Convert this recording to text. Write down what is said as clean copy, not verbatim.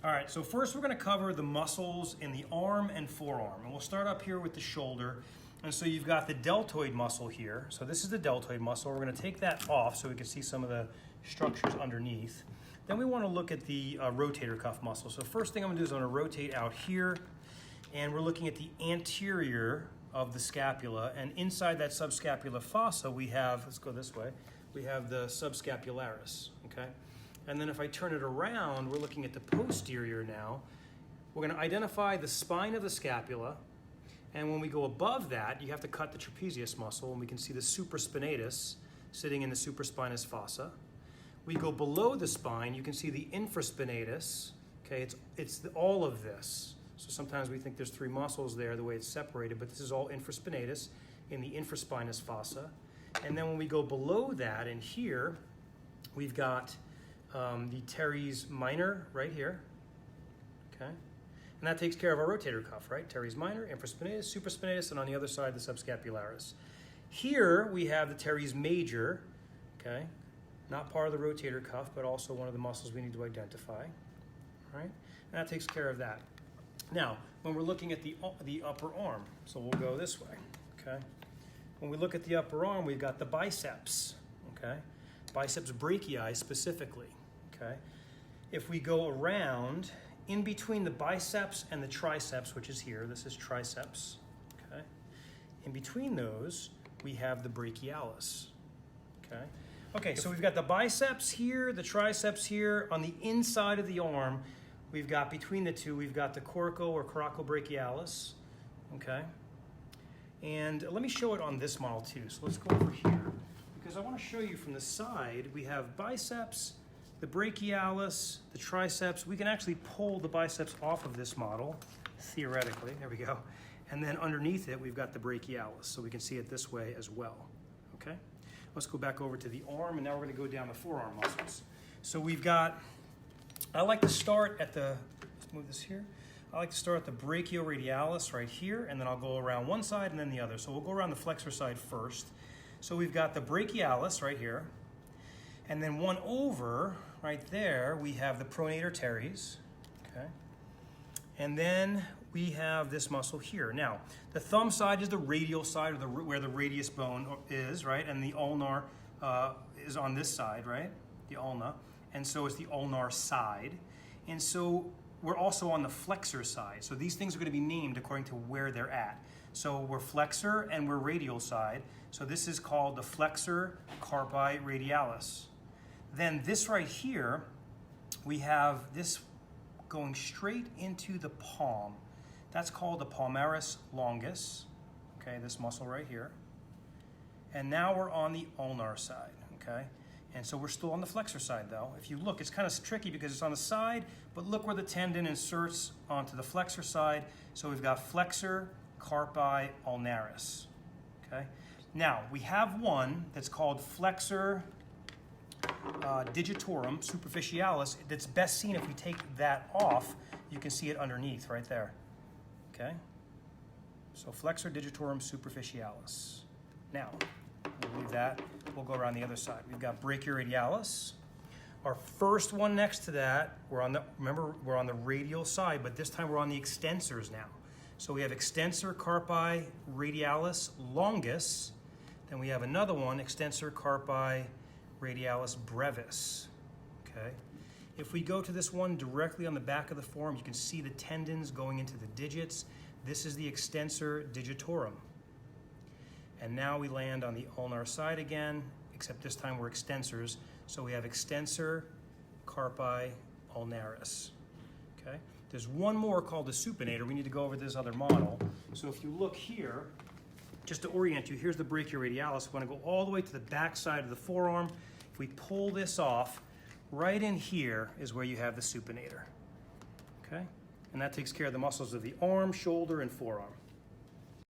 All right, so first we're going to cover the muscles in the arm and forearm. And we'll start up here with the shoulder. And so you've got the deltoid muscle here. So this is the deltoid muscle. We're going to take that off so we can see some of the structures underneath. Then we want to look at the rotator cuff muscle. So first thing I'm going to do is I'm going to rotate out here. And we're looking at the anterior of the scapula. And inside that subscapular fossa, we have, let's go this way, we have the subscapularis, okay? And then if I turn it around, we're looking at the posterior now. We're going to identify the spine of the scapula. And when we go above that, you have to cut the trapezius muscle, and we can see the supraspinatus sitting in the supraspinous fossa. We go below the spine, you can see the infraspinatus. Okay, it's all of this. So sometimes we think there's three muscles there, the way it's separated, but this is all infraspinatus in the infraspinous fossa. And then when we go below that, in here, we've got the teres minor right here, okay? And that takes care of our rotator cuff, right? Teres minor, infraspinatus, supraspinatus, and on the other side, the subscapularis. Here, we have the teres major, okay? Not part of the rotator cuff, but also one of the muscles we need to identify, right? And that takes care of that. Now, when we're looking at the upper arm, so we'll go this way, okay? When we look at the upper arm, we've got the biceps, okay? Biceps brachii specifically, okay? If we go around, in between the biceps and the triceps, which is here, this is triceps, okay? In between those, we have the brachialis, okay? Okay, so we've got the biceps here, the triceps here. On the inside of the arm, we've got, between the two, we've got the coraco or coracobrachialis, okay? And let me show it on this model too. So let's go over here, because I want to show you from the side, we have biceps, the brachialis, the triceps. We can actually pull the biceps off of this model, theoretically. There we go. And then underneath it, we've got the brachialis, so we can see it this way as well, okay? Let's go back over to the arm, and now we're going to go down the forearm muscles. So we've got, I like to start at the, let's move this here. I like to start at the brachioradialis right here, and then I'll go around one side and then the other. So we'll go around the flexor side first. So we've got the brachialis right here, and then one over right there, we have the pronator teres, okay? And then we have this muscle here. Now, the thumb side is the radial side, or where the radius bone is, right? And the ulnar is on this side, right? The ulna. And so it's the ulnar side. And so we're also on the flexor side. So these things are going to be named according to where they're at. So we're flexor and we're radial side. So this is called the flexor carpi radialis. Then this right here, we have this going straight into the palm. That's called the palmaris longus, okay, this muscle right here. And now we're on the ulnar side, okay? And so we're still on the flexor side though. If you look, it's kind of tricky because it's on the side, but look where the tendon inserts onto the flexor side. So we've got flexor carpi ulnaris, okay? Now, we have one that's called flexor digitorum superficialis. That's best seen if we take that off. You can see it underneath right there, okay? So flexor digitorum superficialis. Now, we'll leave that. We'll go around the other side. We've got brachioradialis. Our first one next to that, remember, we're on the radial side, but this time we're on the extensors now. So we have extensor carpi radialis longus. Then we have another one, extensor carpi radialis brevis, okay? If we go to this one directly on the back of the forearm, you can see the tendons going into the digits. This is the extensor digitorum. And now we land on the ulnar side again, except this time we're extensors. So we have extensor carpi ulnaris, okay? There's one more called the supinator. We need to go over this other model. So if you look here, just to orient you, here's the brachioradialis. We want to go all the way to the back side of the forearm. If we pull this off, right in here is where you have the supinator, okay? And that takes care of the muscles of the arm, shoulder, and forearm.